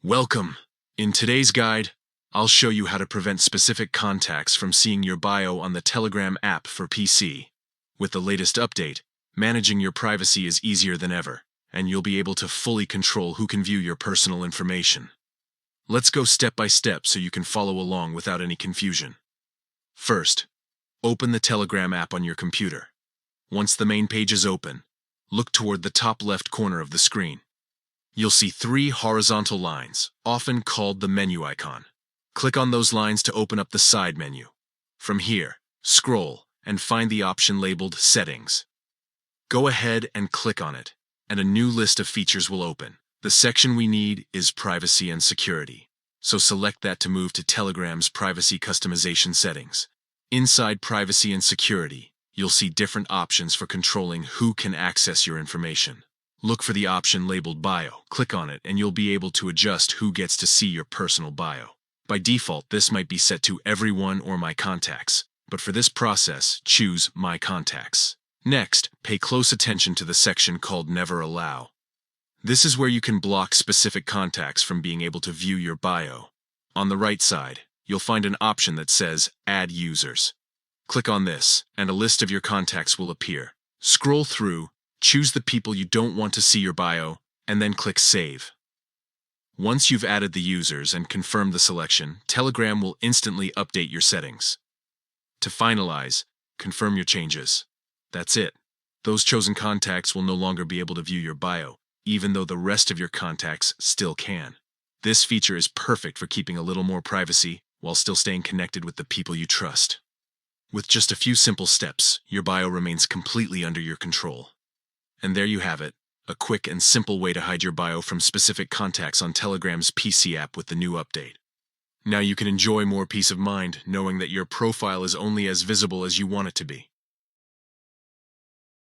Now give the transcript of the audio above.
Welcome! In today's guide, I'll show you how to prevent specific contacts from seeing your bio on the Telegram app for PC. With the latest update, managing your privacy is easier than ever, and you'll be able to fully control who can view your personal information. Let's go step by step so you can follow along without any confusion. First, open the Telegram app on your computer. Once the main page is open, look toward the top left corner of the screen. You'll see three horizontal lines, often called the menu icon. Click on those lines to open up the side menu. From here, scroll and find the option labeled Settings. Go ahead and click on it, and a new list of features will open. The section we need is Privacy and Security, so select that to move to Telegram's Privacy Customization settings. Inside Privacy and Security, you'll see different options for controlling who can access your information. Look for the option labeled Bio. Click on it and you'll be able to adjust who gets to see your personal bio. By default, this might be set to Everyone or My Contacts, but for this process, choose My Contacts. Next, pay close attention to the section called Never Allow. This is where you can block specific contacts from being able to view your bio. On the right side, you'll find an option that says Add Users. Click on this, and a list of your contacts will appear. Scroll through, choose the people you don't want to see your bio, and then click Save. Once you've added the users and confirmed the selection, Telegram will instantly update your settings. To finalize, confirm your changes. That's it. Those chosen contacts will no longer be able to view your bio, even though the rest of your contacts still can. This feature is perfect for keeping a little more privacy while still staying connected with the people you trust. With just a few simple steps, your bio remains completely under your control. And there you have it, a quick and simple way to hide your bio from specific contacts on Telegram's PC app with the new update. Now you can enjoy more peace of mind knowing that your profile is only as visible as you want it to be.